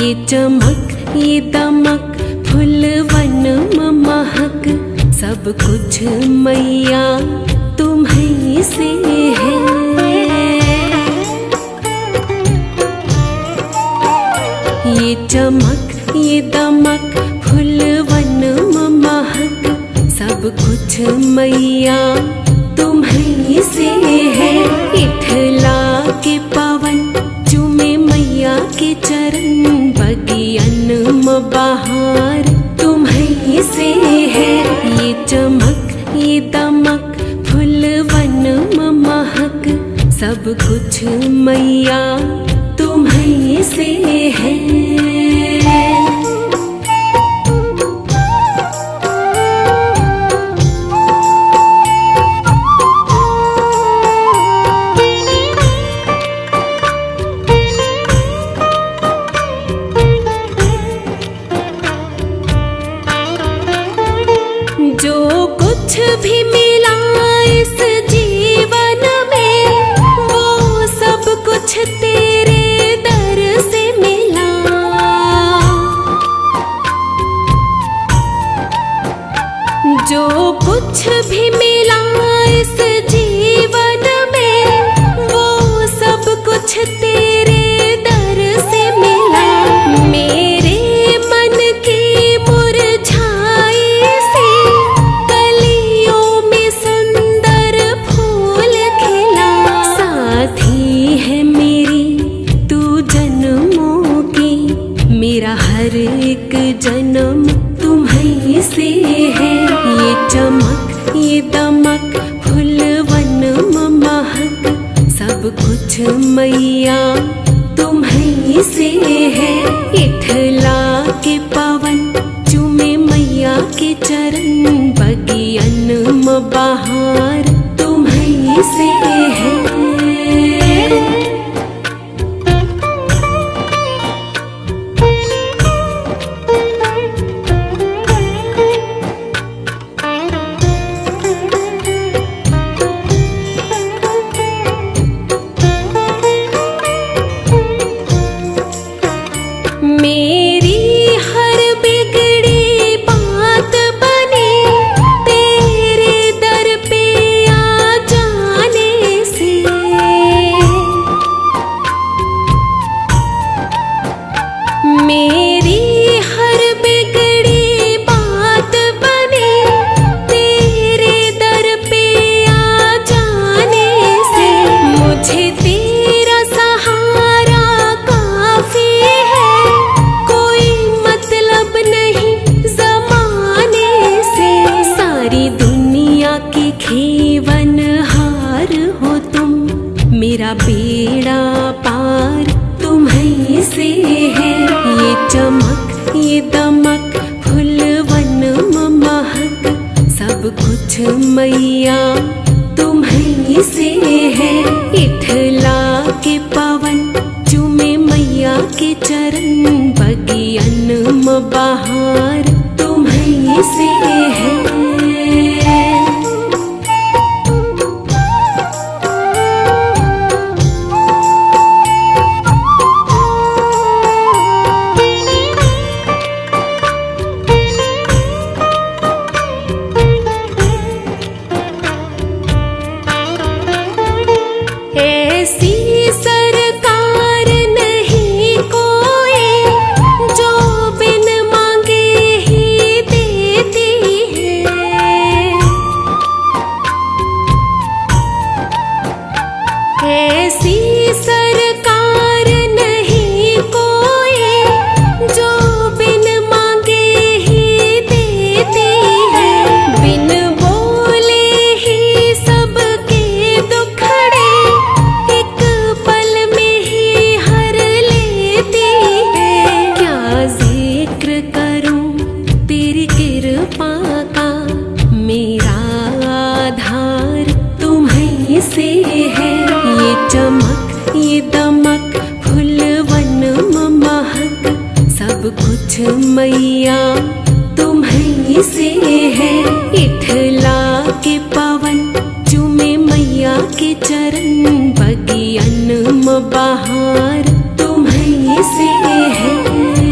ये चमक ये दमक फूलवन महक, सब कुछ मैया तुम्हीं से है। ये चमक ये दमक फूलवन महक, सब कुछ मैया तुम्हीं से है। इठला के पवन चूमे मैया के चरण, बगियन में बहार तुम्हीं से है। ये चमक ये दमक फूलवन महक, सब कुछ मैया तुम्हीं से है। जो कुछ भी मिला इस जीवन में, वो सब कुछ तेरे दर से मिला। जो कुछ भी मिला इस जीवन में, वो सब कुछ तेरे दर से मिला। मेरे मन की मुरझाई सी कलियों में सुंदर फूल खिला। साथी है मेरी तू जन्मों की, मेरा हर एक जन्म तुम्हीं से है। ये चमक ये दमक फूलवन महक, सब कुछ मैया तुम्हीं से है। इठला के पवन चूमे मैया के चरण, बगियन में बहार तुम्हीं से है। मेरी हर बिगड़ी बात बनी तेरे दर पे आ जाने से। मेरी हर बिगड़ी बात बनी तेरे दर पे आ जाने से। मुझे तेरा सहारा काफी है, कोई मतलब नहीं ज़माने से। सारी दुनिया की खेवन हार हो तुम, मेरा बेड़ा पार तुम्हीं से है। ये चमक ये दमक फूलवन महक, सब कुछ मैया तुम्हीं से है। इठला के पवन चूमे मैया के चरण, बगियन में बहार तुम्हीं से है। ऐसी सरकार नहीं कोई, जो बिन मांगे ही देती है। ऐसी सरकार नहीं कोई, जो बिन मांगे ही देती है। बिन बोले ही सबके दुखड़े एक पल में ही हर लेती है। क्या जिक्र करूं तेरी कृपा का, मेरा आधार तुम्हीं से है। ये चमक ये दमक फूलवन महक, सब कुछ मैया तुम्हीं से है। इठला के पवन चूमे मैया के चरण, बगियन में बहार तुम्हीं से है।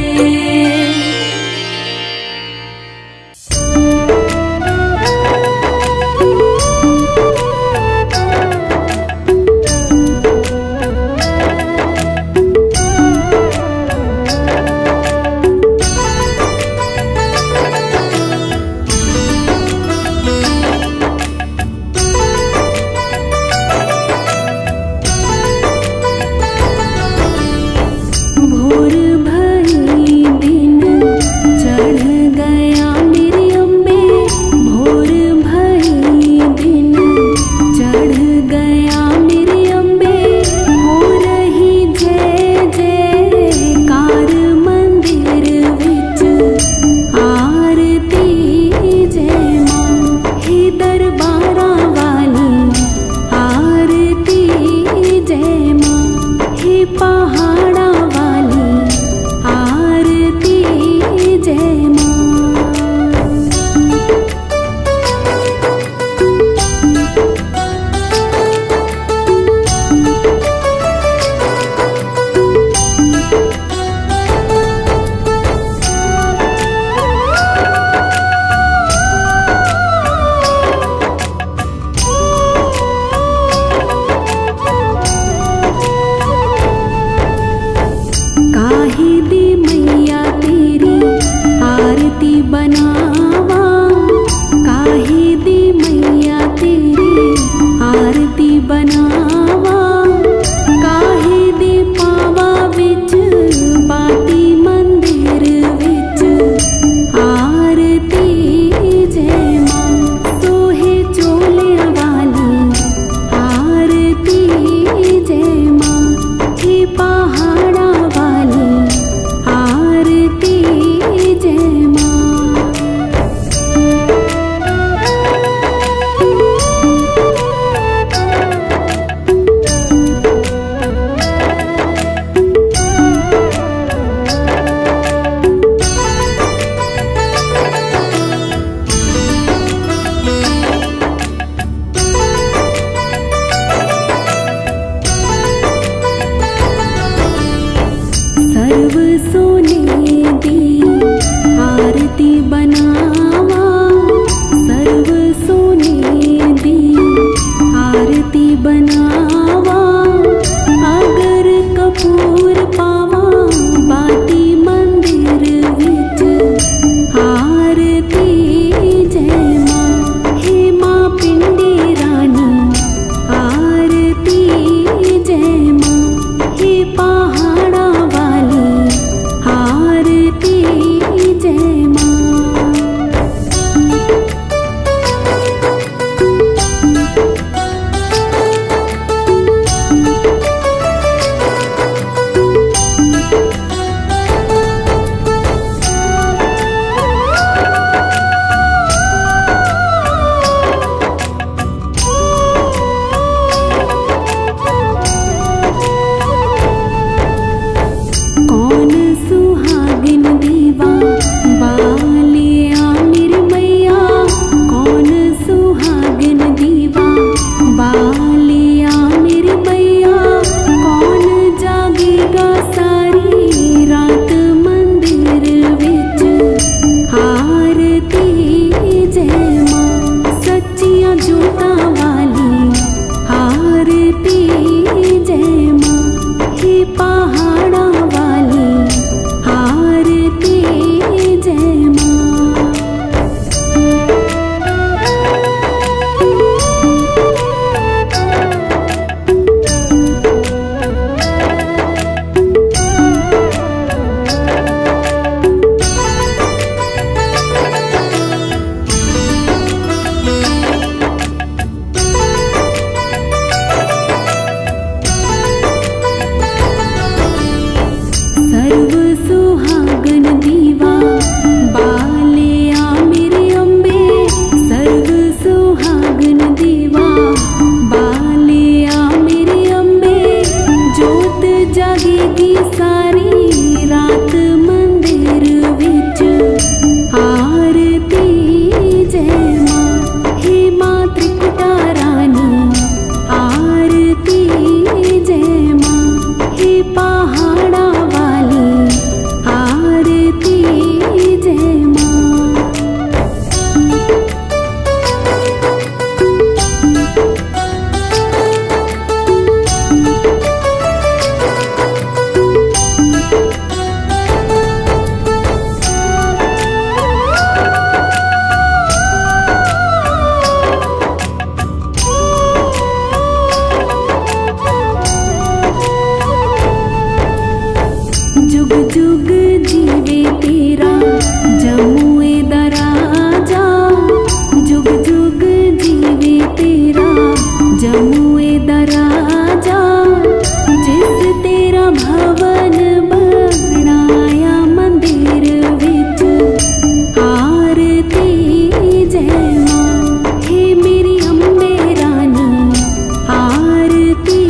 सोने दी आरती बनावा, सर्व सोने दी आरती बनावा। अगर कपूर पावा बाती मंदिर विच आरती जय मां। हे मां पिंडी रानी आरती जय मां। हे पहाड़ा वाली आरती जय मां। कौन सुहागिन दीवा बालिया मेरी मैया, कौन सुहागिन दीवा बालिया मेरी मैया। कौन जागेगा सारी रात मंदिर विच आरती जय मां। सच्चियां जोतां वाली आरती जय मां। हे पहाड़ा वाली आरती जय मां। सर्व सुहागन दीवा बालिया मेरी अम्बे, सर्व सुहागन दीवा बालिया मेरी अम्बे। जोत जागेगी सारी रात मंदिर विच आरती जय मां। हे मां त्रिकुटा रानी आरती जय मां। हे पहाड़ा वाली आरती जय मां। जुग जुग जीवे तेरा जमुए दराजा, जुग जुग जीवे तेरा जमुए दराजा। जिस तेरा भवन बनाया मंदिर विच आरती जय मां। हे मेरी अम्बे रानी आरती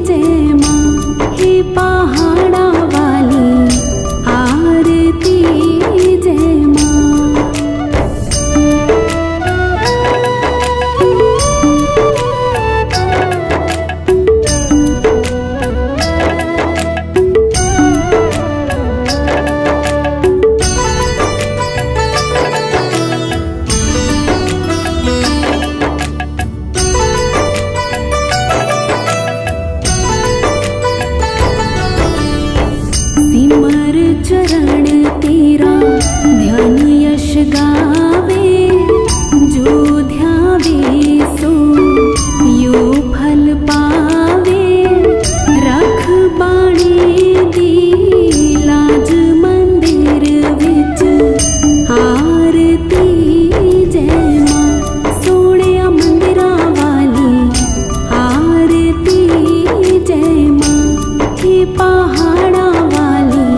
जय मां। हे पहाड़ा वाली आरती जय मां। सिमर चरण तेरा ध्यान यश गावे, जो ध्यावे सो यो फल पावे। रख बाणी दी लाज मंदिर विच आरती जय मां। सोहणिया मंदिरा वाली आरती जय मां। हे पहाड़ा वाली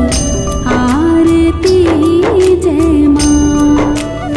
आरती जय मां।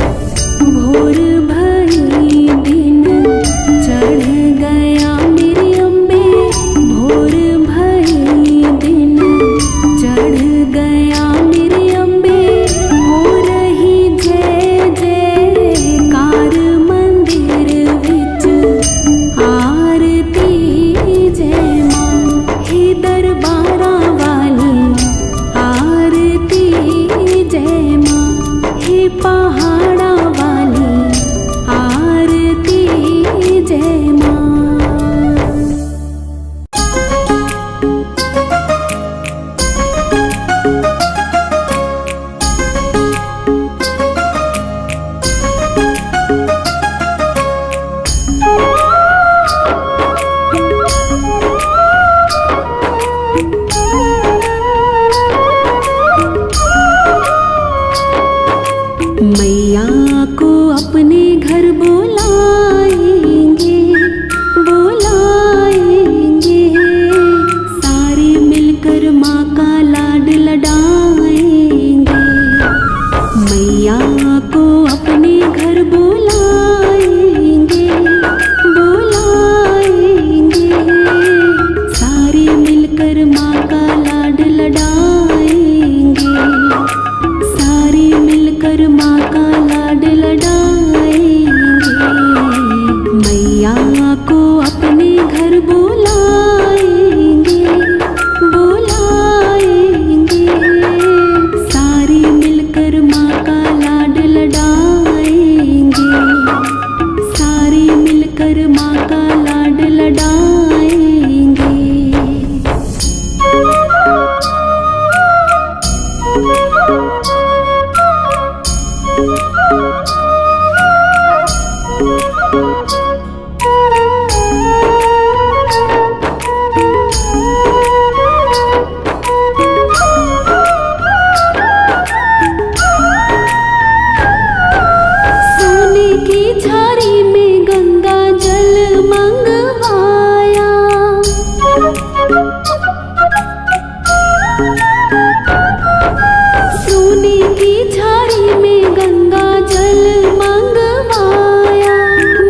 सोने की झाड़ी में गंगा जल मंगवाया,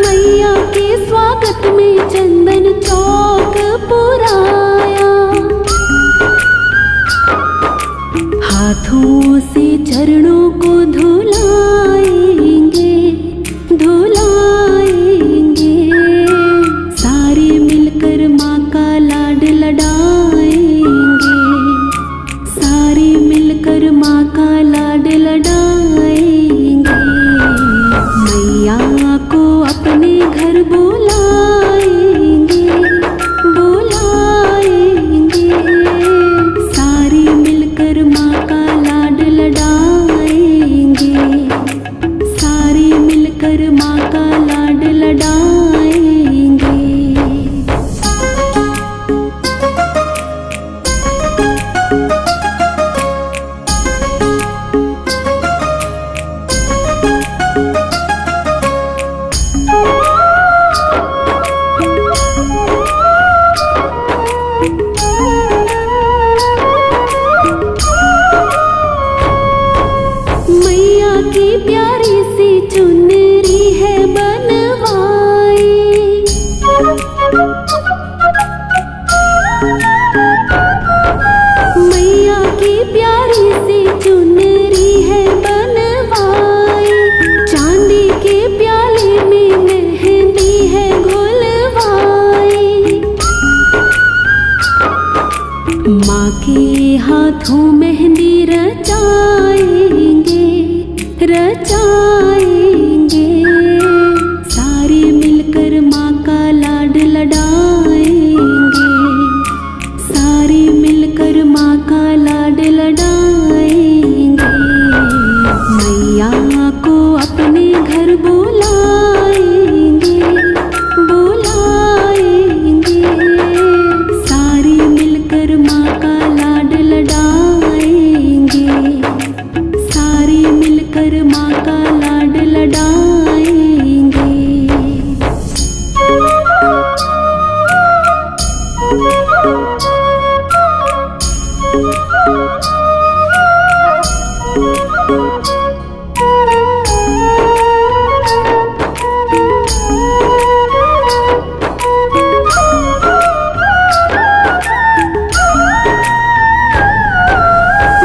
मैया के स्वागत में चंदन चौक पुराया। हाथों से चरणों को धुलाएंगे धुलाएंगे, सारे मिलकर माँ का लाड लड़ाएंगे, सारे मिलकर माँ का लाड लड़ाएंगे। मैया को अपने घर बुलाएंगे बुलाएंगे, सारे मिलकर माँ का लाड लड़ाएंगे, सारे मिलकर माँ का लाड लड़ाएंगे। मैया की प्यारी सी चुनरी है बनवाई, मैया की प्यारी सी चुनरी है बनवाई, चांदी के प्याले में मेहंदी है घुलवाई। माँ के हाथों मेहंदी रचाएंगे रचाएंगे, सारे मिलकर माँ का लाड लड़ाएंगे, सारे मिलकर माँ का लाड लड़ाएंगे। मैया को अपने घर बुलाएंगे बुलाएंगे, सारे मिलकर माँ का लाड लड़ाएंगे, सारे मिलकर माँ का लाड लड़ाएंगे।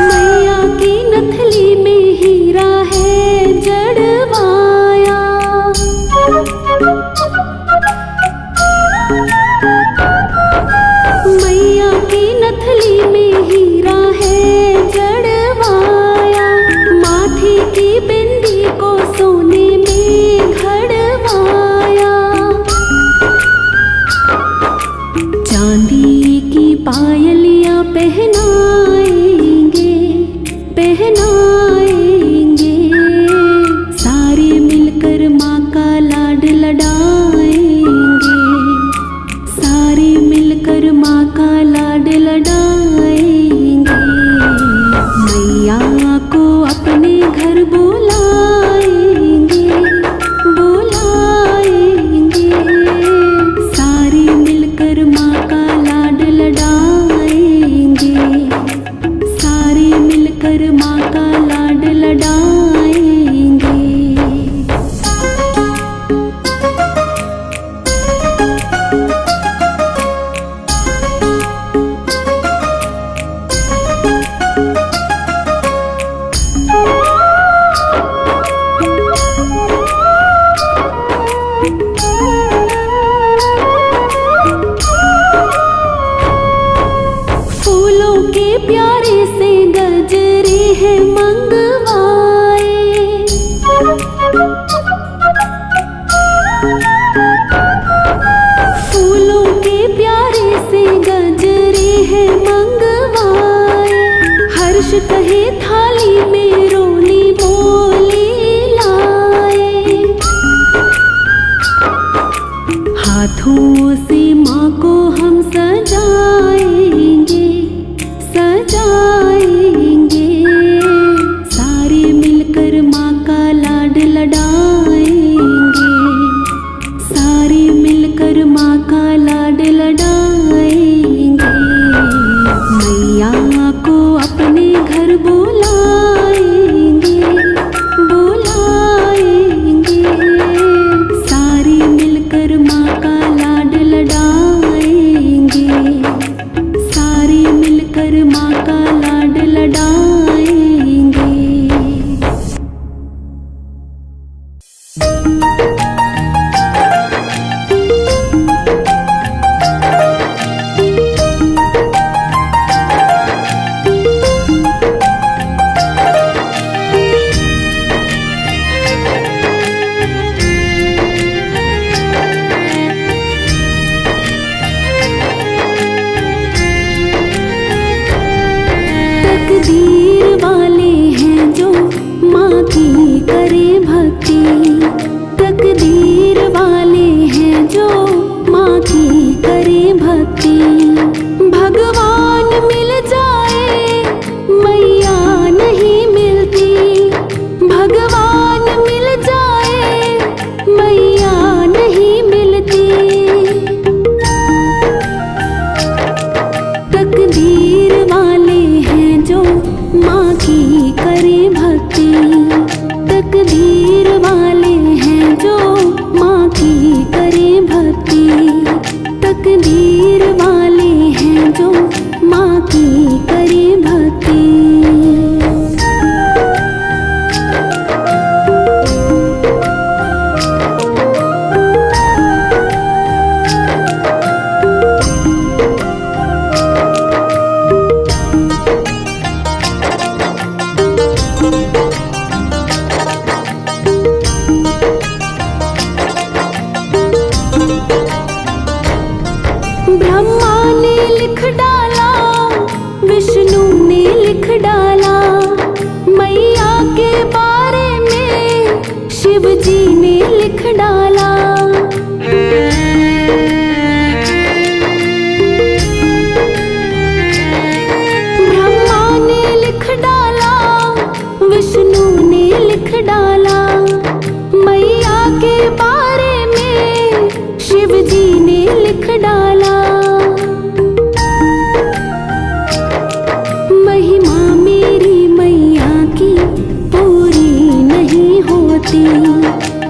मैया की नथली में हीरा है जड़वाया, मैया की नथली में हीरा है जड़वाया, माथे की बिंदी को सोने में घड़वाया। चांदी की पायलियां पहनाएंगे पहनाएंगे, सारे मिलकर माँ का लाड लड़ाएंगे, सारे मिलकर माँ का लाड लड़ाएंगे। मैया को अपने घर बुलाएंगे बुलाएंगे, सारे मिलकर माँ का लाड लड़ाएंगे, सारे मिलकर माँ का लाड लड़ाएंगे। फूलों के प्यारे से गजरे हैं मंगवाए, फूलों के प्यारे से गजरे हैं मंगवाए, हर्ष कहे थाली में रोली बोली लाए। हाथों से माँ को हम सजाएंगे सजाएंगे, सारे मिलकर माँ का लाड लड़ाएंगे, सारे मिलकर माँ का लाड लड़ाएंगे। माँ का लाड लडाएंगे। तकदीर वाले हैं जो माँ की करे भक्ति, तकदीर वाले हैं जो माँ की करे भक्ति। भगवान मिल जाए मैया नहीं मिलती, भगवान मिल जाए मैया नहीं मिलती। तकदीर वाले हैं जो माँ की करे भक्ति, तकदीर वाले हैं जो माँ की करे भक्ति, तकदीर वाले हैं जो माँ की करे भक्ति। ब्रह्मा ने लिख डाला, विष्णु ने लिख डाला, मैया के बारे में शिव जी ने लिख डाला। ब्रह्मा ने लिख डाला, विष्णु ने लिख डाला, मैया के बारे में शिव जी ने लिख डाला। महिमा मेरी मैया की पूरी नहीं होती,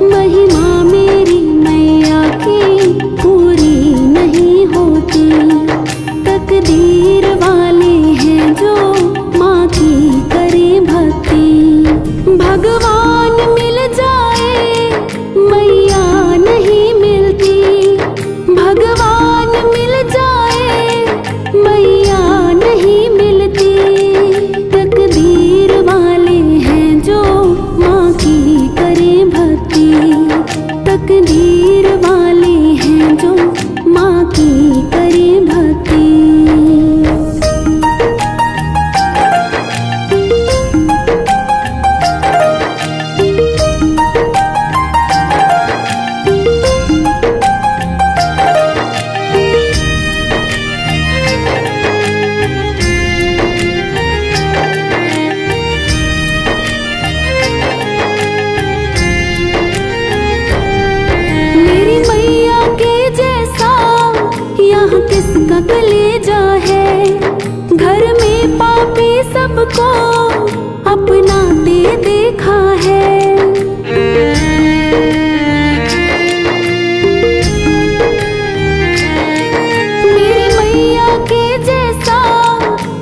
महिमा मेरी मैया की पूरी नहीं होती। तकदीर वाले हैं जो माँ की करे भक्ति, भगवान मिल जाए मैया नहीं मिलती, भगवान मिल जाए मैया नहीं मिलती। तकदीर वाले हैं जो माँ की करे भक्ति, तकदीर वाले हैं जो माँ की करे भक्ति। मेरी मैया के जैसा यहाँ किसका कलेजा है, घर में पापी सबको अपनाते देखा है। मेरी मैया के जैसा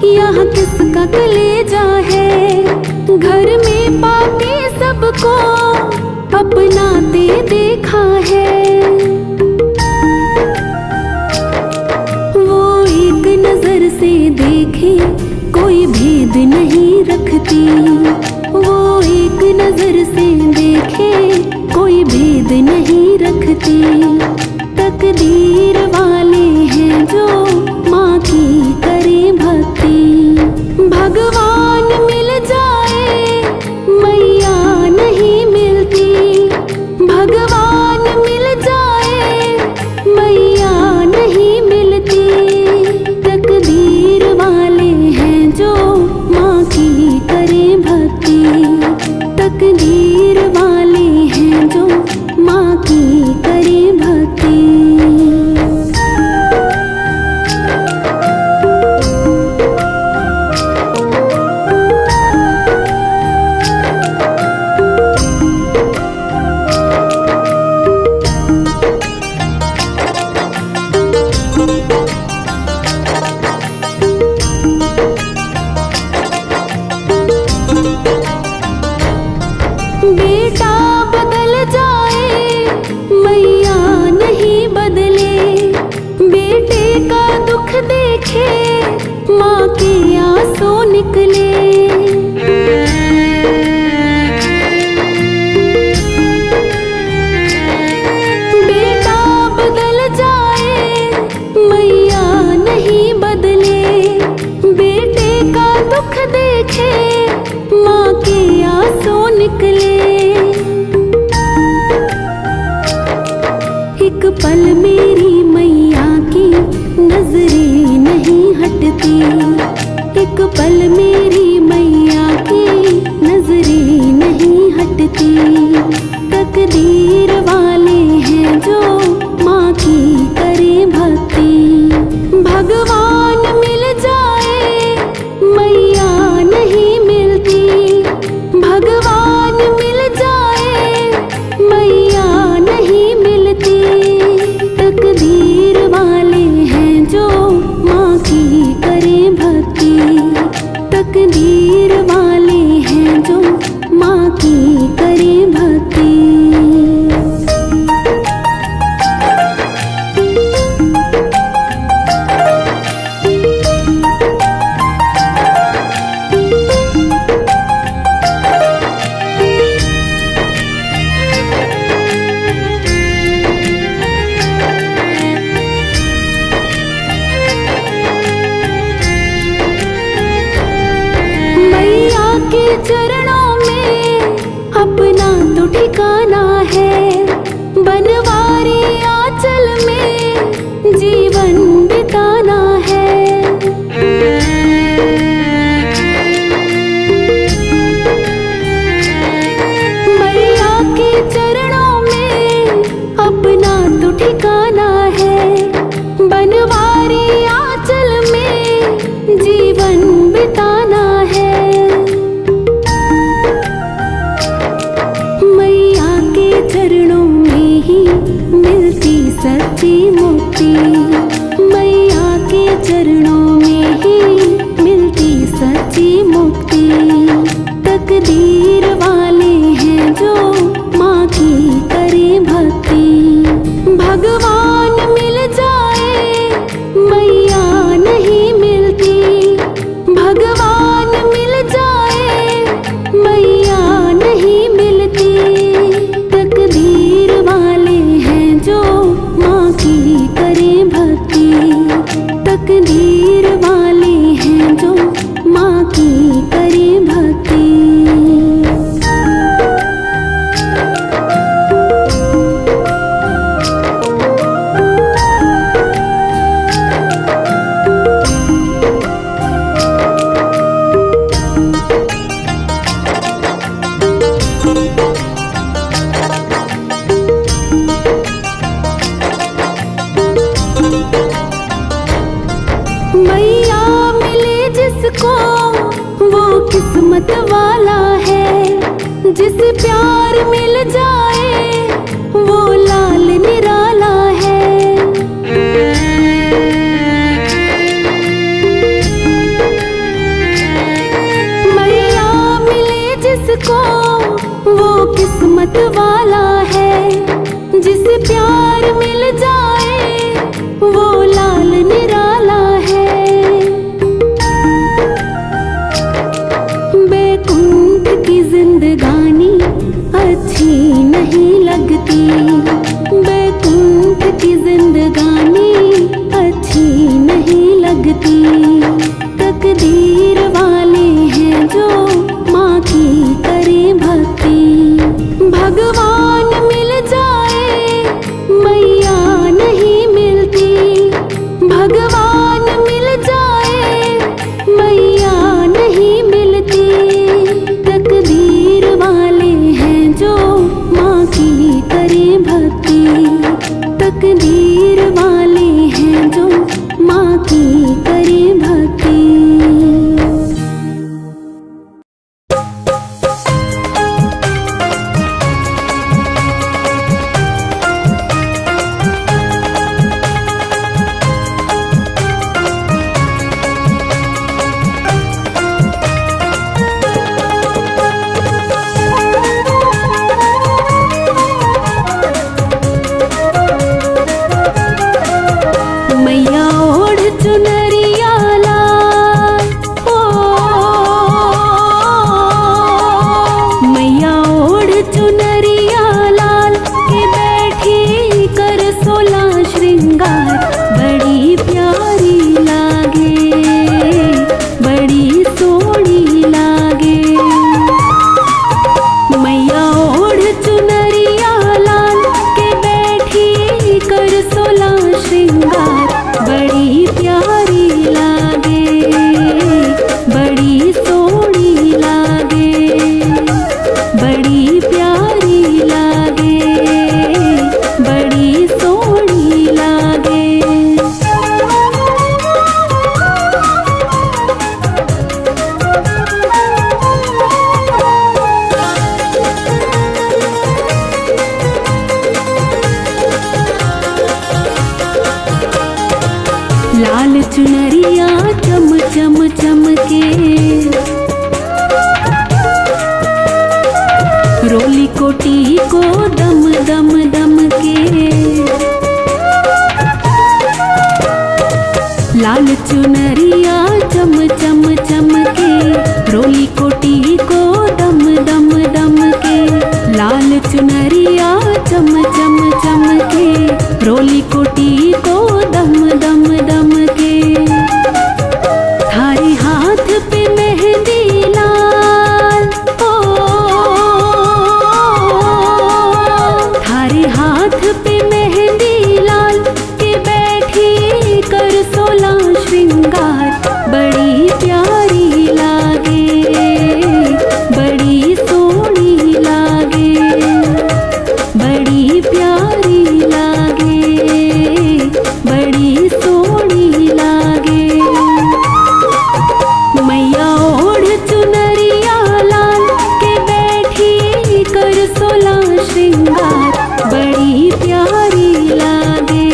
यहाँ किसका कलेजा है, घर में पापी सबको अपनाते देखा है। वो एक नजर से देखे कोई भेद नहीं रखती, वो एक नजर से देखे कोई भेद नहीं रखती। तकदीर वाले हैं जो माँ की करे भक्ति, भगवान मिल जाए मैया नहीं मिलती, भगवान मिल जाए मैया नहीं मिलती। तकदीर वाले हैं जो माँ की करे भक्ति, तकदीर वाले हैं जो माँ की करे भक्ति। तकदीर वाले हैं जो माँ की करे भक्ति। चरणों में अपना तो ठिकाना है, बनवारी आंचल में जीवन बिताना है। मैया के चरणों में अपना तो ठिकाना है, बनवारी आंचल में जीवन बिताना है। चरणों में ही मिलती सच्ची मुक्ति, मैया के चरणों में ही मिलती सच्ची मुक्ति। तकदीर वाले हैं जो माँ की करे भक्ति। भगवान मिल जाए मैया नहीं मिलती, भगवान मिल जाए मैया नहीं मिलती। तकदीर वाले हैं जो माँ की करे भक्ति, तकदीर वाले हैं जो माँ की करे भक्ति। मैया मिले जिसको वो किस्मत वाला है, जिसे प्यार मिल जाए वो लाल निराला है। मैया मिले जिसको वो किस्मत वाला है, जिसे प्यार मिल जाए वो लाल निराला है। बैकुंठ की जिंदगानी अच्छी नहीं लगती, बैकुंठ की जिंदगानी अच्छी नहीं लगती। तकदीर वाले हैं जो माँ की करे भक्ति। भगवान मिल जाए मैया नहीं मिलती, भगवान मिल जाए मैया नहीं मिलती। तकदीर वाले हैं जो माँ की करे भक्ति, तकदीर वाले हैं जो माँ की करे भक्ति। मैया ओढ़ चुनरिया लाल, ओ मैया ओढ़ चुनरिया लाल के बैठी कर 16 श्रृंगार। बड़ी प्यारी लागे, बड़ी सोहनी लागे। मैया ओढ़ चुनरिया लाल के बैठी कर 16 श्रृंगार। बड़ी प्यारी लागे, बड़ी सोहनी लागे, बड़ी प्यारी लागे, बड़ी सोहनी लागे। लाल चुनरिया चम चम चमके, चुनरिया चम चम चमके, रोली कोटी को दम दम दम के। लाल चुनरिया चम चम चमके, रोली कोटी को दम दम दम के। थारे हाथ पे मेहंदी लाल, ओ थारे हाथ पे मेहंदी लाल के बैठी कर 16 श्रृंगार। बड़ी प्यारी लागे, बड़ी सोहनी लागे, बड़ी प्यारी लागे, बड़ी सोहनी लागे। मैया ओढ़ चुनरिया लाल के बैठी कर 16 श्रृंगार। बड़ी प्यारी लागे,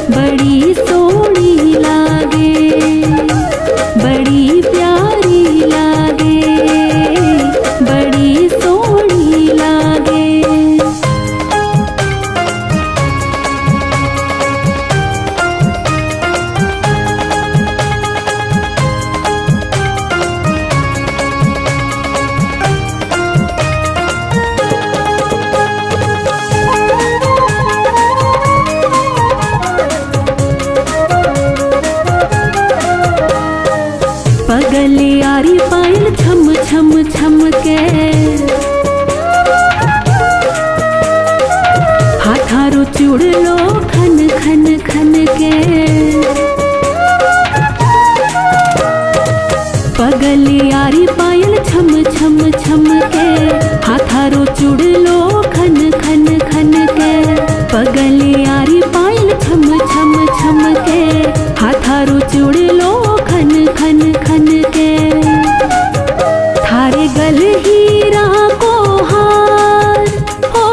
बड़ी सोहनी लागे, बड़ी प्यारी लागे, बड़ी सोहनी लागे। पगले आरी पायल छम छम छम के, हाथारो चूड़लो खन खन खन के। पगले आरी पायल छम छम छम के, हाथारो चूड़लो खन खन खन के। पगले आरी पायल छम छम छम के, हाथारो चूड़लो खन खन खन के। थारे गल हीरा को हार, हो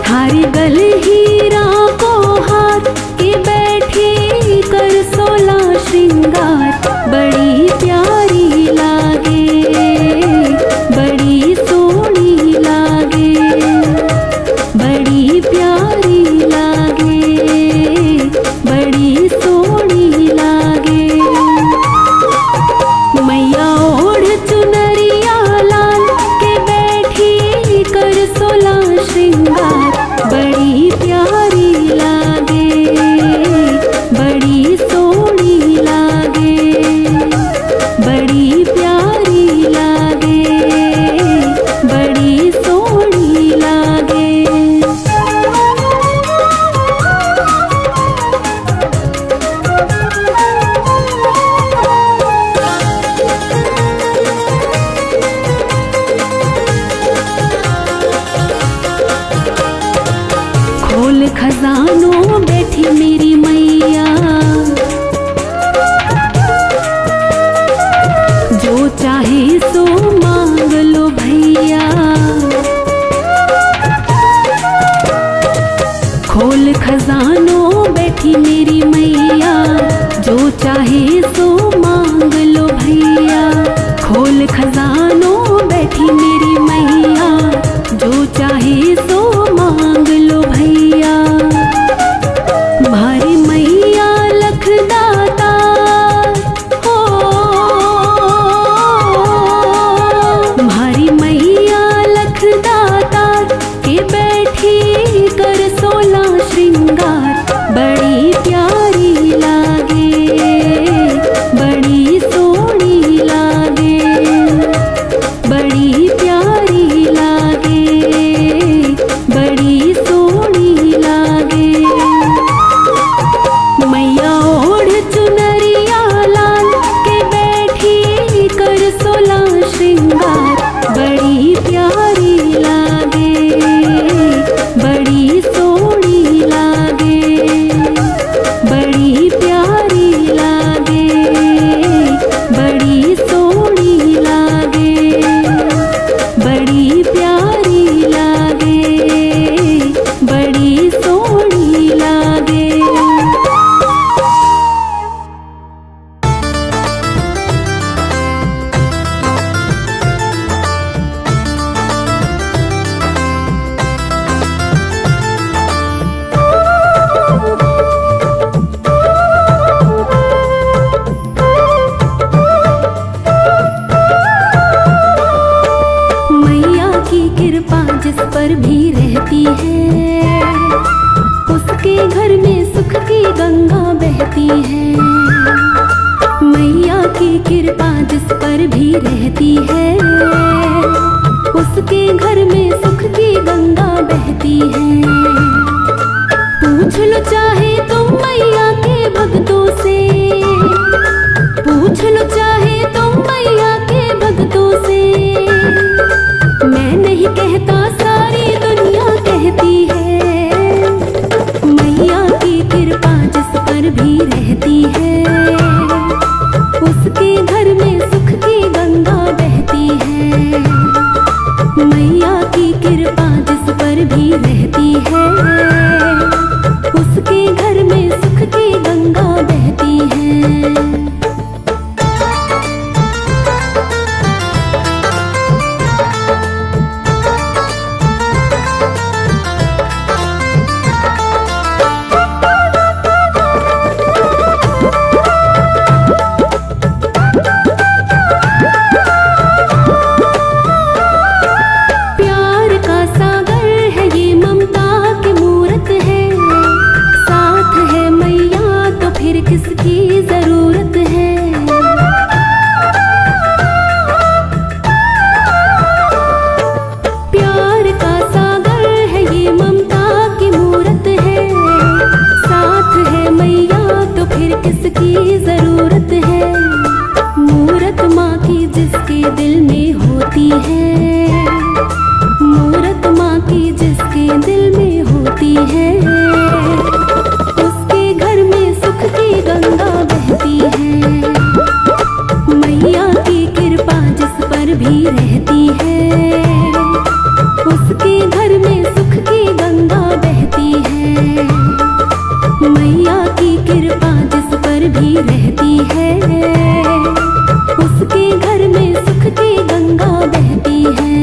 थारे गल हीरा को हार के बैठी कर 16 श्रृंगार। बड़ी प्यारी लागे, बड़ी सोहनी लागे, बड़ी प्यारी लागे, बड़ी सोहनी लागे। मैया ओढ़ चुनरिया लाल के बैठी कर 16 श्रृंगार। बड़ी प्यारी लागे, बड़ी सोहनी लागे, बड़ी प्यारी लागे, बड़ी सोहनी लागे। खोल खजानों बैठी मेरी मैया, जो चाहे सो मांग लो भैया। खोल खजानों बैठी मेरी मैया, जो चाहे सो मांग लो भैया। खोल खजानों बैठी मेरी मैया, जो चाहे सो मांग लो भैया। भारी मैया लखदाता, हो भारी मैया लखदाता के बैठी कर 16 श्रृंगार। बड़ी प्यारी लागे, कृपा जिस पर भी रहती है, उसके घर में सुख की गंगा बहती है।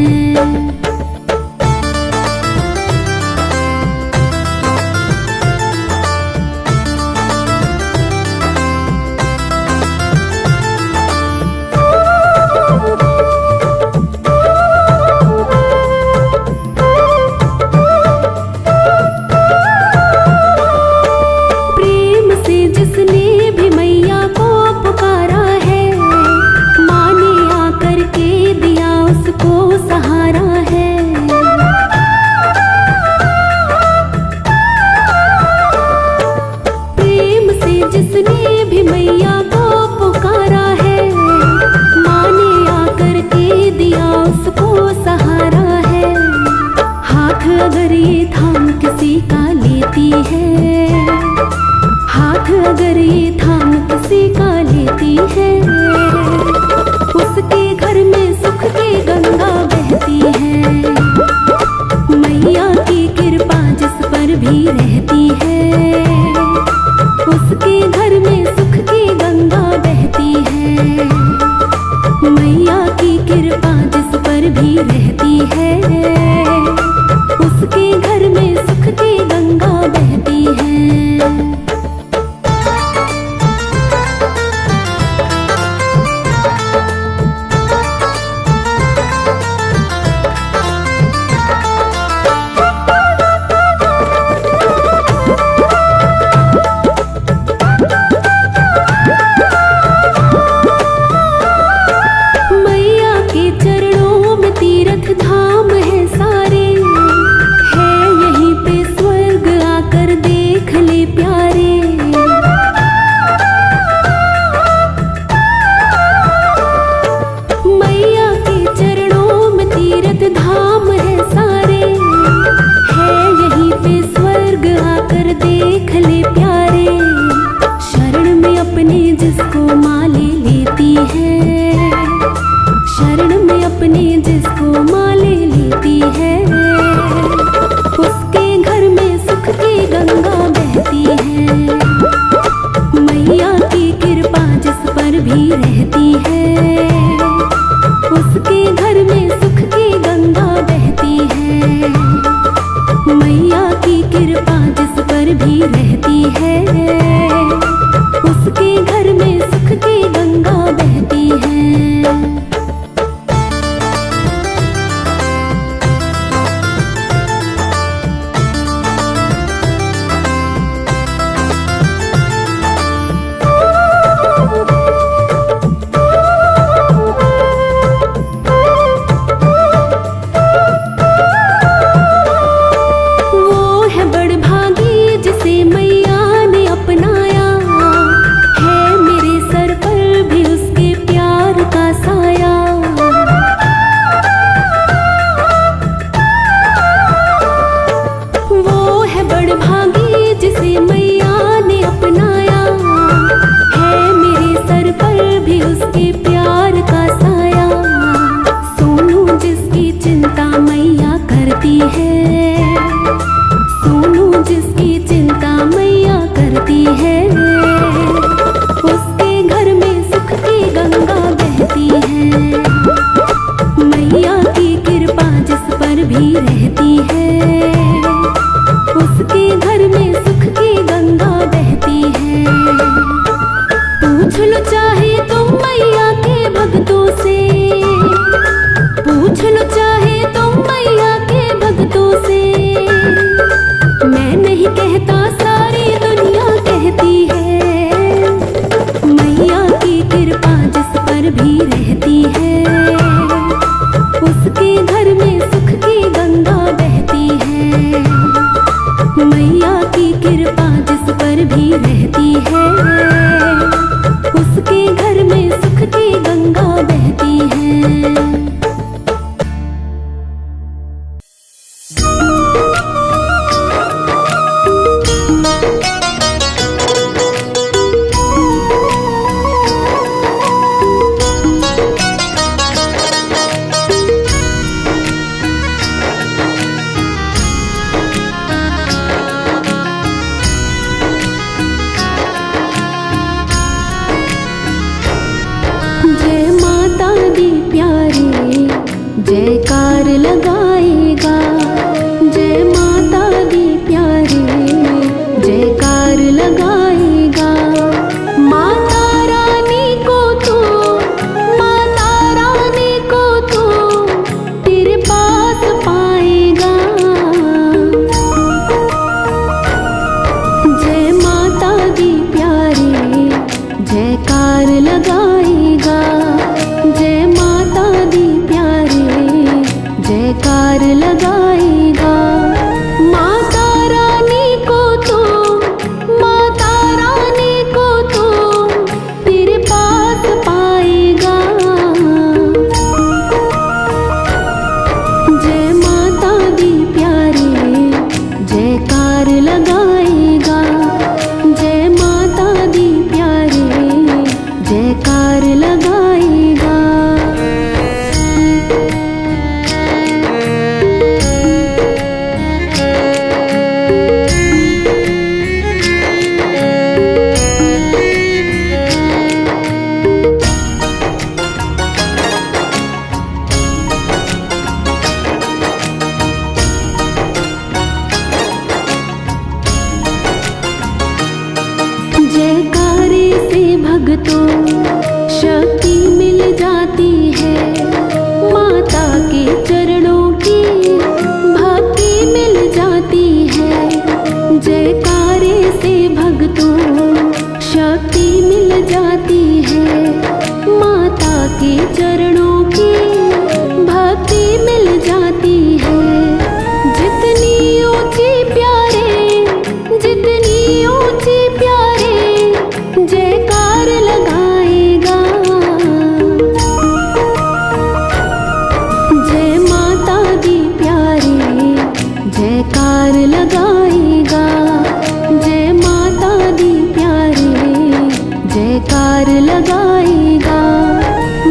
जिसने भी मैया को पुकारा है, माँ ने आकर के दिया उसको सहारा है। हाथ अगर ये थाम किसी का लेती है, हाथ अगर ये थाम किसी का लेती है, उसके घर में सुख की गंगा बहती है। मैया की कृपा जिस पर भी रहती है, उसके घर में सुख की गंगा बहती है। मैया की कृपा जिस पर भी रहती है, उसके घर में सुख की गंगा बहती है। धाम है सारे, है यहीं पे स्वर्ग आकर देख ले प्यारे। मैया के चरणों में तीर्थ धाम है सारे, है यहीं पे स्वर्ग आकर देख ले प्यारे। शरण में अपने जिसको माँ ले लेती है, शरण में अपने जिसको माँ ले लेती है, उसके घर में सुख की गंगा बहती है। मैया की कृपा जिस पर भी रहती है, उसके घर में सुख की गंगा बहती है। मैया की कृपा जिस पर भी रहती है, उसके घर में सुख की गंगा बहती है। जयकार लगाएगा।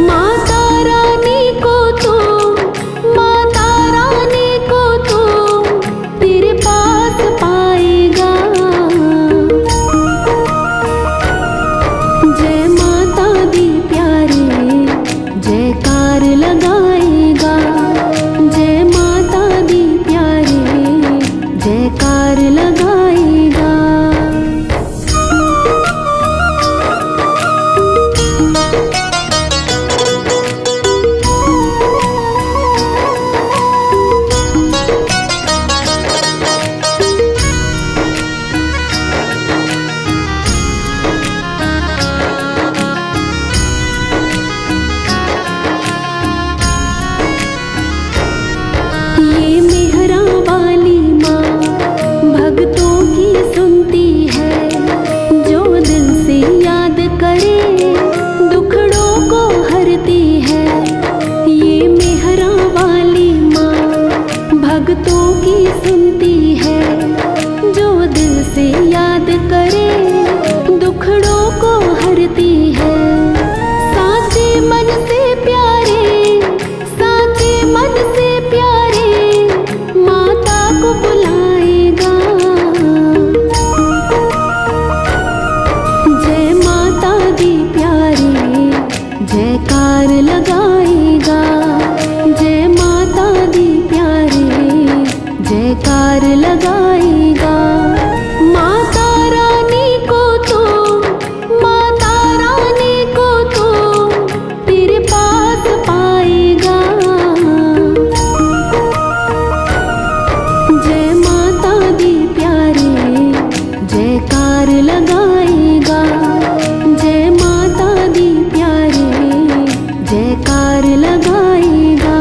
माता रानी को तू, माता रानी को तू तेरे पास पाएगा। जय माता दी प्यारे जयकार लगाएगा। जय माता दी प्यारे जयकार लगाएगा। ये मेहरा वाली माँ भक्तों की सुनती है। जो दिल से याद करे दुखड़ों को हरती है। ये मेहरा वाली माँ भक्तों की सुनती है। जो दिल से याद करे दुखड़ों को हरती है। साचे मन से प्यारे, साचे मन से प्यारे माता को बुलाएगा। जय माता दी प्यारे जयकार लगाएगा। जय माता दी प्यारे जयकार लगाएगा। माता रानी को तू, माता रानी को तू तेरे पास पाएगा। जय माता दी प्यारे जयकार लगाएगा। जय माता दी प्यारे जयकार लगाएगा।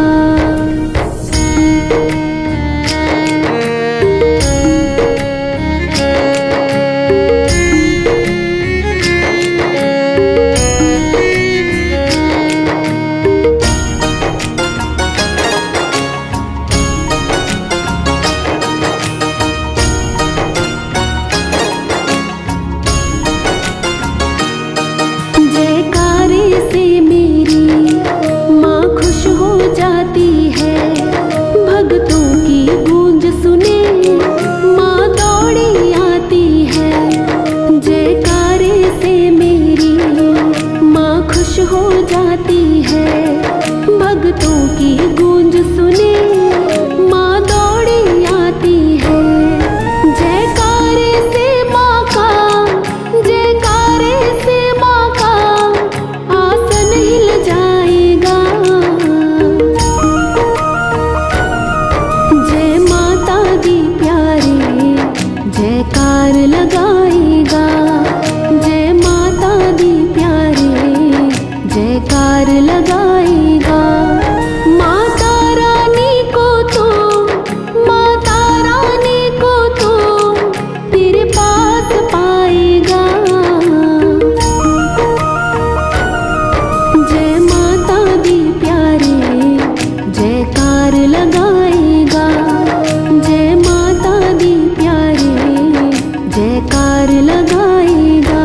जयकारे से मेरी माँ खुश हो जाती है। भक्तों की गूंज सुने माँ दौड़ी आती है। जयकारे से मेरी माँ खुश हो जाती है। भक्तों की गूंज सुने माँ दौड़ी आती है। जयकारे से माँ का, जयकारे से माँ का आसन हिल जाएगा। जय माता दी प्यारे जयकार लगाएगा। जय माता दी प्यारे जयकार लगाएगा। माता रानी को तू, माता रानी को तू तेरे पास पाएगा। जय माता दी प्यारे जयकार लगाएगा। जय माता दी प्यारे जयकार लगाएगा।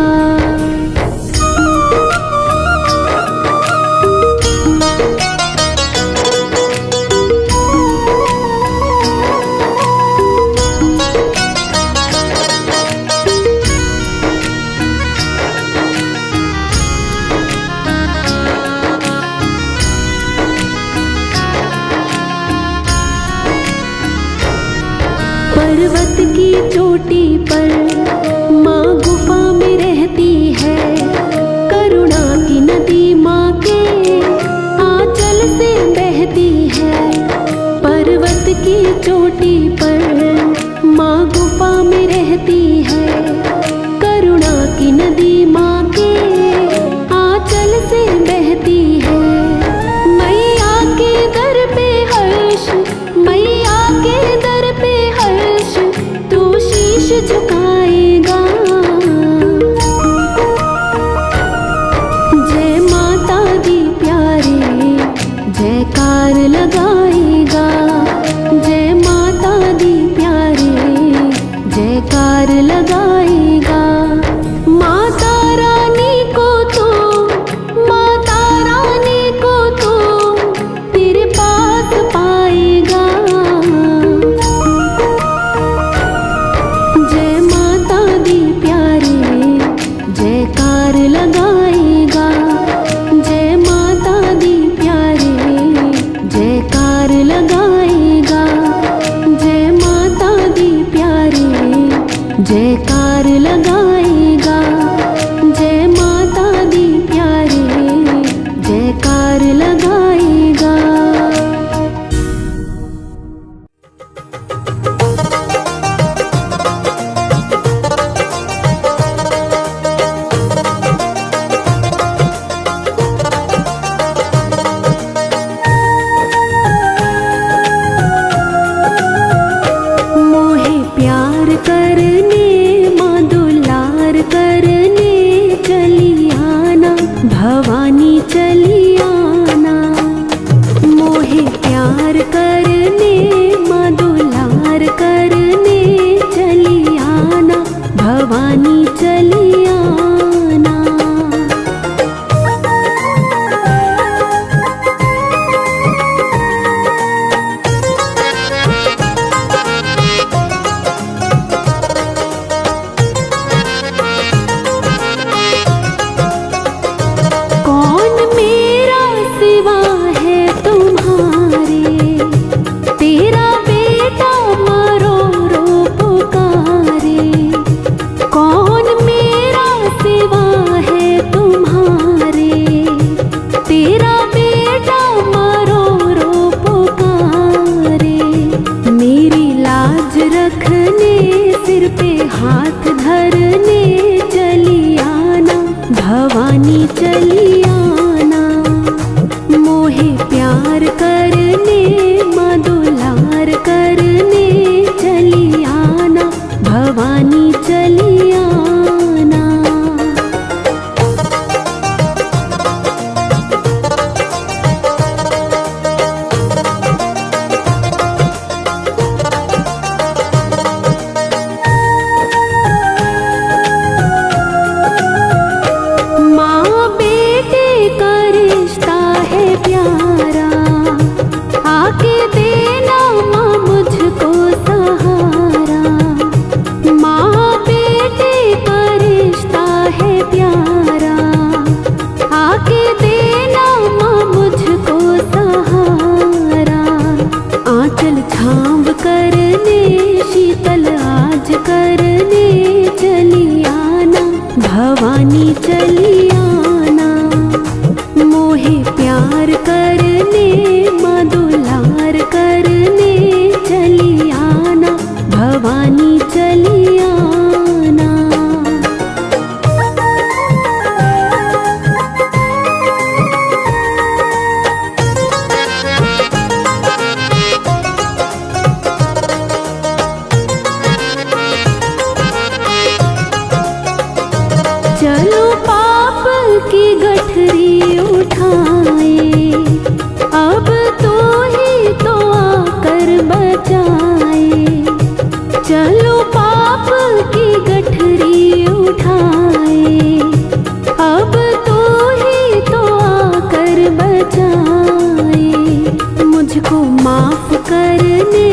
पर्वत की चोटी पर माँ गुफा में रहती है। करुणा की नदी माँ के आंचल से बहती है। पर्वत की चोटी पर माँ गुफा में रहती है। करुणा की नदी माँ के आंचल से बहती है। मैया के दर पे हर्ष, मैया के दर पे हर्ष तू शीश झुकाए। भवानी चली आना। मोहे प्यार करने माँ दुलार करने चली आना, भवानी चली आना। माँ बेटे का रिश्ता है प्यारा, आके देना माँ मुझको सहारा। माँ बेटे का रिश्ता है प्यारा, आके देना माँ मुझको सहारा। आंचल छांव करने शीतल आज करने चली आना, भवानी चली आना। मोहे प्यार करने माँ दुलार करने चली आना, भवानी चली आना। चलो पाप की गठरी उठाए, अब तो ही तो आकर बचाए। चलो पाप की गठरी उठाए, अब तो ही तो आकर बचाए। मुझको माफ करने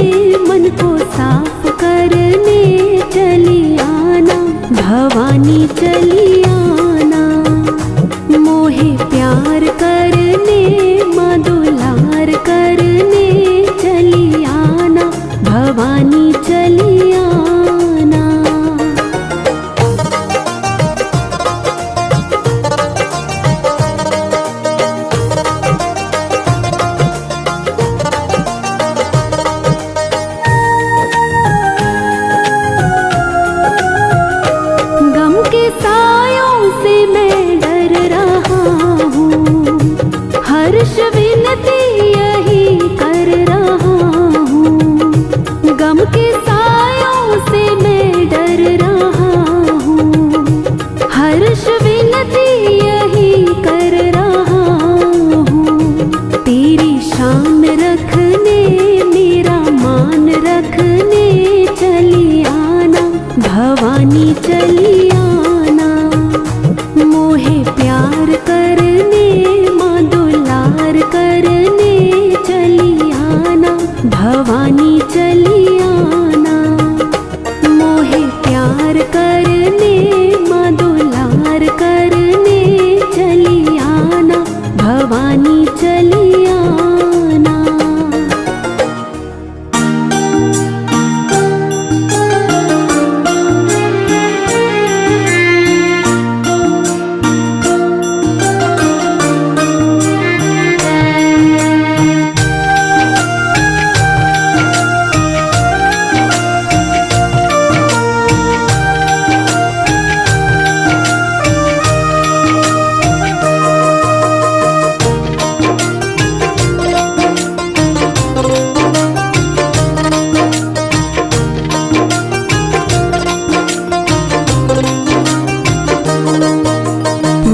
मन को साफ करने चली आना, भवानी चली आना। मोहे प्यार करने माँ दुलार करने चली आना, भवानी चली आना। गम के सायों से मैं डर रहा हूँ, हर्ष विनती यही कर रहा हूँ। गम के सायों से मैं डर रहा हूँ, हर्ष विनती यही कर रहा हूँ। तेरी शान रखने मेरा मान रखने चली आना, भवानी चली आना। मोहे प्यार करने माँ दुलार करने चली आना, भवानी चली आना। मोहे प्यार करने माँ दुलार करने चली आना, भवानी चली आना।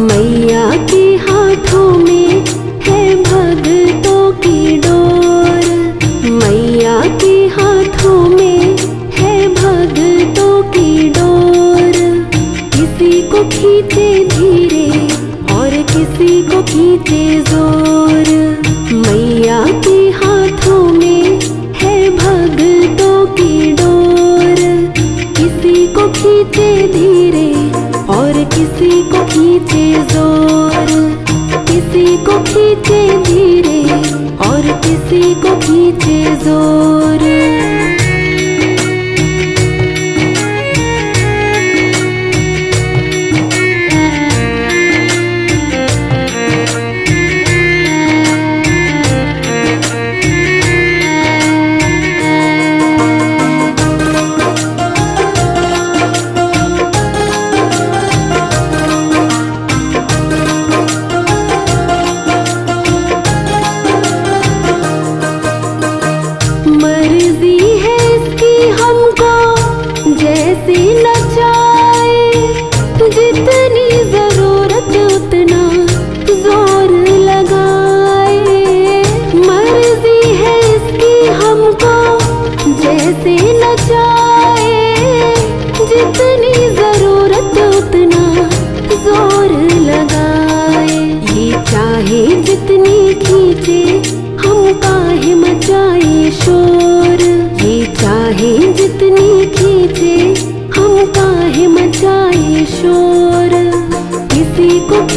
मैया के हाथों में है भगतों की डोर, मैया के हाथों में है भगतों की डोर। किसी को खींचे धीरे और किसी को खींचे जोर। मैया के हाथों में है भगतों की डोर, किसी को खींचे धीरे और किसी को खींचे जोर। किसी को खींचे धीरे और किसी को खींचे जोर।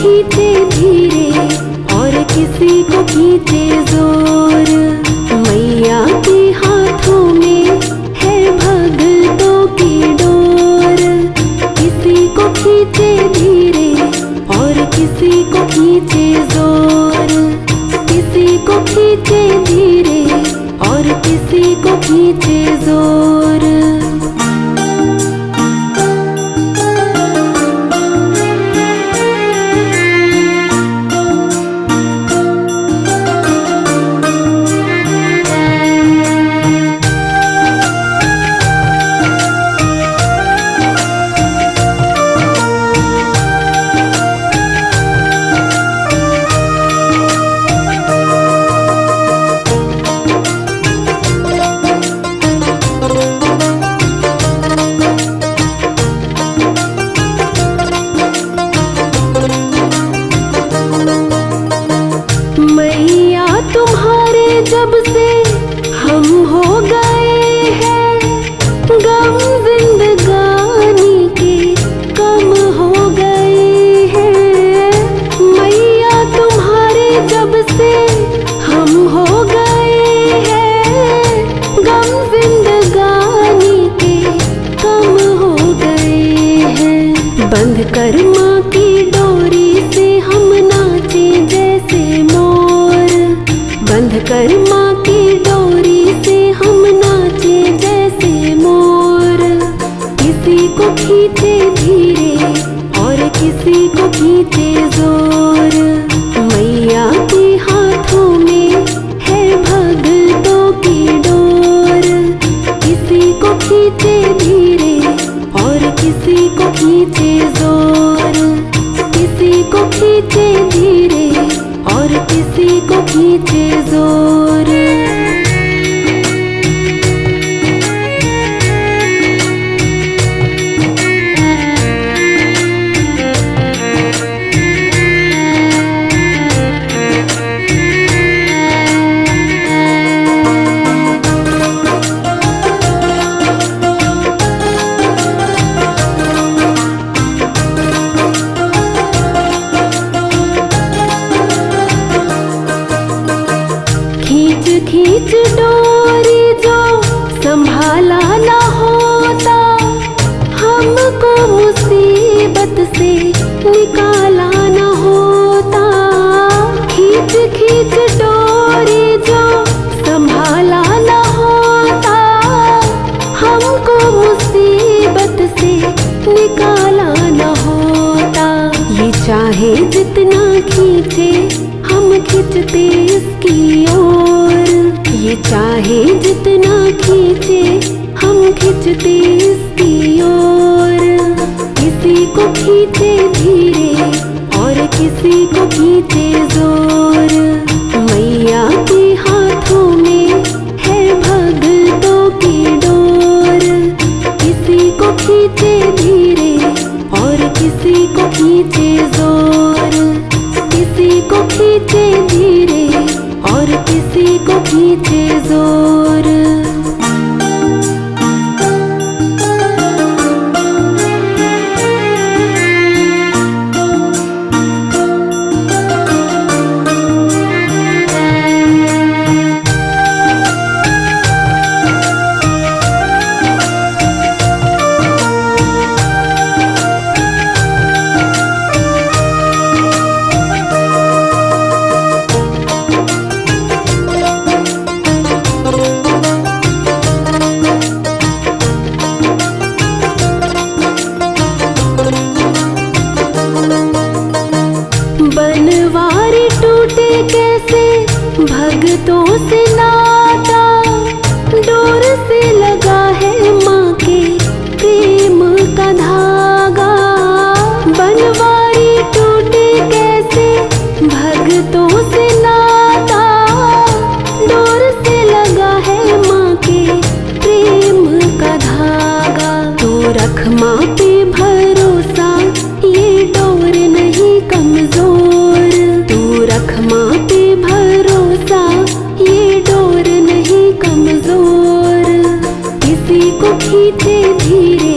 खींचे धीरे और किसी को खींचे जोर। मैया के हाथों में है भगतों की डोर। किसी को खींचे धीरे और किसी को खींचे जोर। किसी को खींचे धीरे और किसी को खींचे जोर। मैया तुम्हारे जब से हम हो गए हैं, गम जिंदगानी के कम हो गए हैं। मैया तुम्हारे जब से हम हो गए हैं, गम जिंदगानी के कम हो गए हैं। बंध कर माँ की डोरी से हम नाचे जैसे मोर। बंध कर माँ की डोरी से हम नाचे जैसे मोर। किसी को खींचे धीरे और किसी को खींचे जोर। मैया के हाथों में है भगतों की डोर। किसी को खींचे धीरे और किसी को खींचे जोर। किसी को खींचे धीरे और किसी को खींचे जोर। खींच खींच डोरी जो संभाला ना होता, हमको मुसीबत से निकाला ना होता। खींच खींच डोरी जो संभाला ना होता, हमको मुसीबत से निकाला ना होता। ये चाहे जितना खींचे हम खींचते इसकी ओर। ये चाहे जितना खींचे हम खींचते इसकी ओर। किसी को खींचे धीरे और किसी को खींचे जोर। मैया के हाथों में है भगतों की डोर। किसी को खींचे धीरे और किसी को खींचे जोर। किसी को खींचे धीरे और किसी को खींचे जोर। बनवारी टूटे कैसे भगतों से नाता, डोर से लगा है माँ के प्रेम का धागा। बनवारी टूटे कैसे भगतों से नाता, डोर से लगा है माँ के प्रेम का धागा। तो रख माँ पे भरोसा, ये डोर नहीं कमजोर। तू रख माँ पे भरोसा, ये डोर नहीं कमजोर। किसी को खींचे धीरे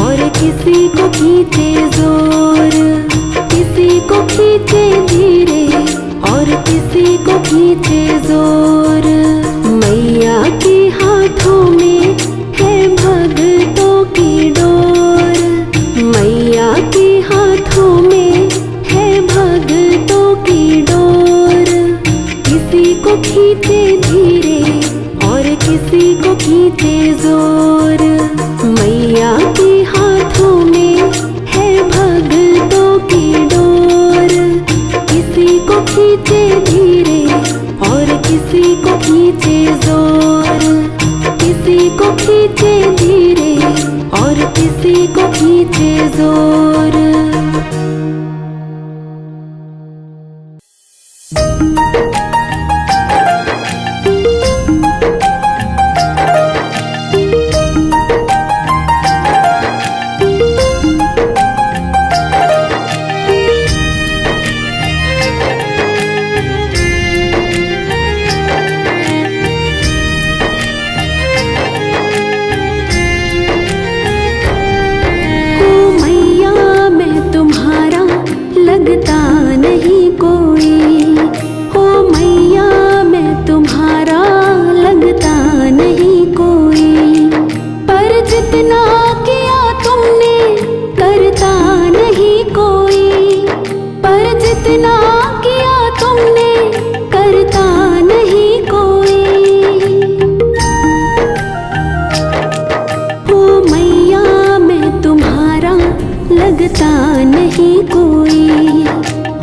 और किसी को खींचे जोर। किसी को को खींचे धीरे और किसी को खींचे जोर। मैया के हाथों में है भक्तों की डोर। किसी को खींचे धीरे और किसी को खींचे जोर। किसी को खींचे धीरे और किसी को खींचे जोर। लगता नहीं कोई,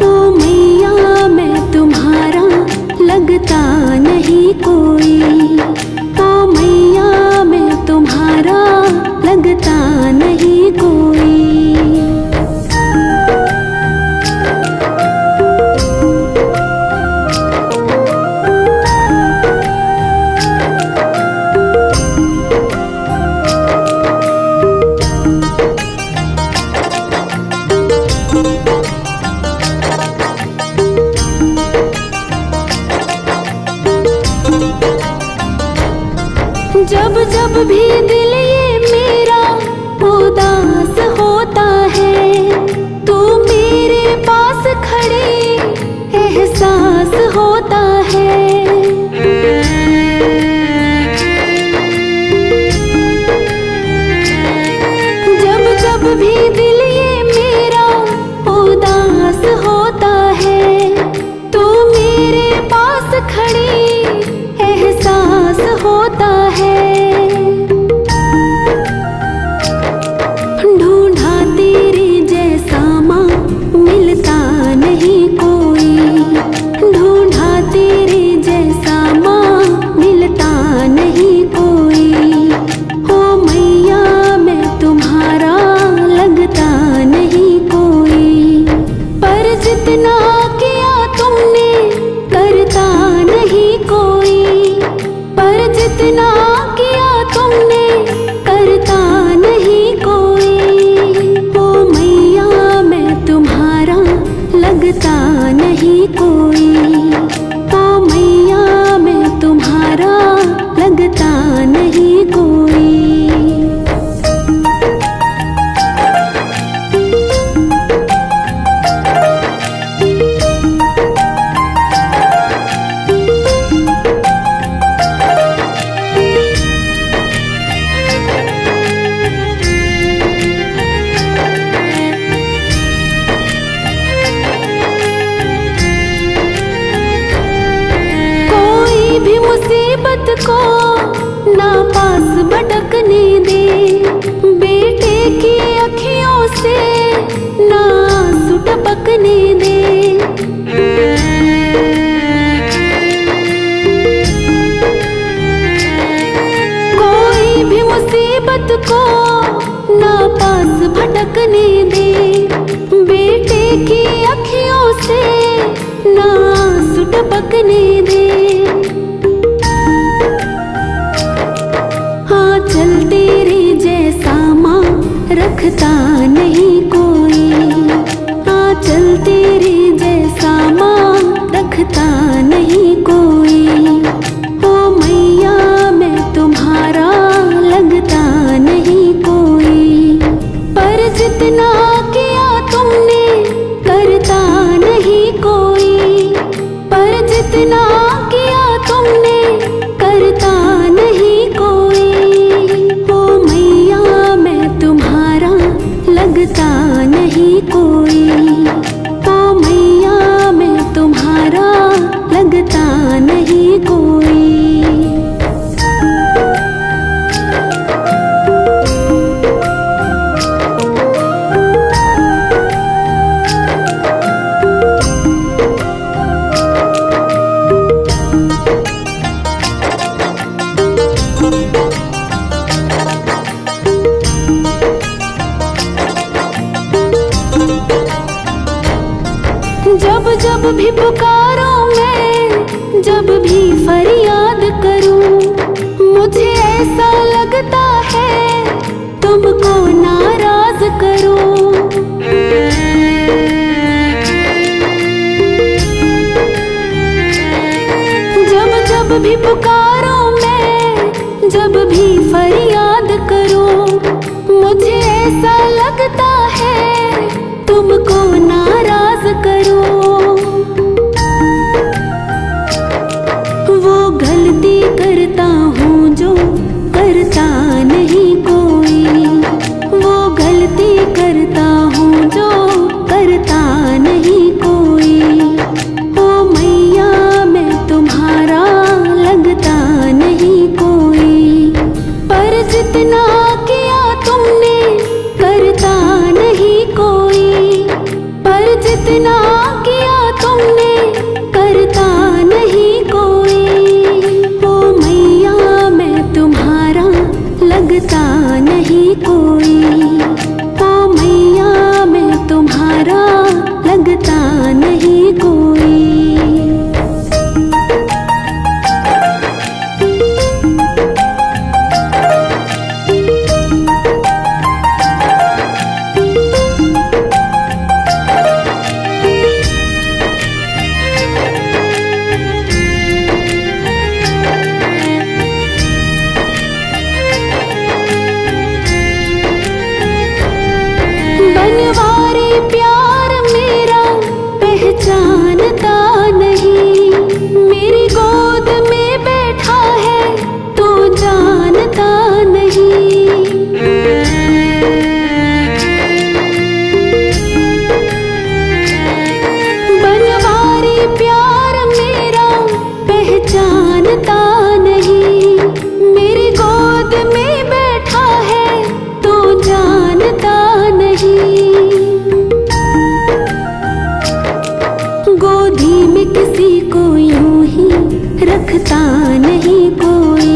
ओ मैया मैं तुम्हारा लगता नहीं कोई, ओ मैया मैं तुम्हारा लगता नहीं कोई। जब जब भी दिल ये मेरा उदास होता है, तू मेरे पास खड़े एहसास होता है। जब जब भी दिल ये मेरा उदास होता है, तू मेरे पास खड़े एहसास होता है। ढूंढा तेरे जैसा माँ मिलता नहीं कोई, ढूंढा तेरे जैसा माँ मिलता नहीं कोई। ओ मैया मैं तुम्हारा लगता नहीं कोई, पर जितना किया तुमने करता नहीं कोई, पर जितना किया तुमने करता नहीं कोई। ओ मैया मैं तुम्हारा लगता नहीं कोई, ओ मैया मैं तुम्हारा लगता नहीं कोई। भी मुसीबत को ना पास भटकने दे, बेटे की अखियों से ना आंसू टपकने दे। कोई भी मुसीबत को ना पास भटकने दे, बेटे की अखियों से ना आंसू टपकने दे। चल तेरे जैसा माँ रखता नहीं कोई, चल तेरे जैसा माँ रखता नहीं कोई। ओ मैया मैं तुम्हारा लगता नहीं कोई, पर जितना किया तुमने करता नहीं कोई, पर जितना जब जब भी पुकारो मैं, जब भी फरियाद करूं, मुझे ऐसा लगता है तुमको नाराज करूं। जब जब भी पुकारो मैं, जब भी फरियाद करूं, मुझे ऐसा लगता है तुमको नाराज करूं। वो गलती करता हूँ जो करता नहीं कोई, वो गलती करता हूँ जो करता नहीं कोई। ओ मैया मैं तुम्हारा लगता नहीं कोई, पर जितना किया तुमने करता नहीं कोई, पर जितना किया तुमने करता नहीं कोई। ओ मैया मैं तुम्हारा लगता नहीं कोई, ओ मैया मैं तुम्हारा लगता नहीं कोई। बनवारी प्यार मेरा पहचानता नहीं, मेरी गोद में बैठा है तो जानता नहीं। बनवारी प्यार मेरा पहचानता नहीं, मेरी गोद में बैठा है तो जानता नहीं। गोदी में किसी को यूं ही रखता नहीं कोई,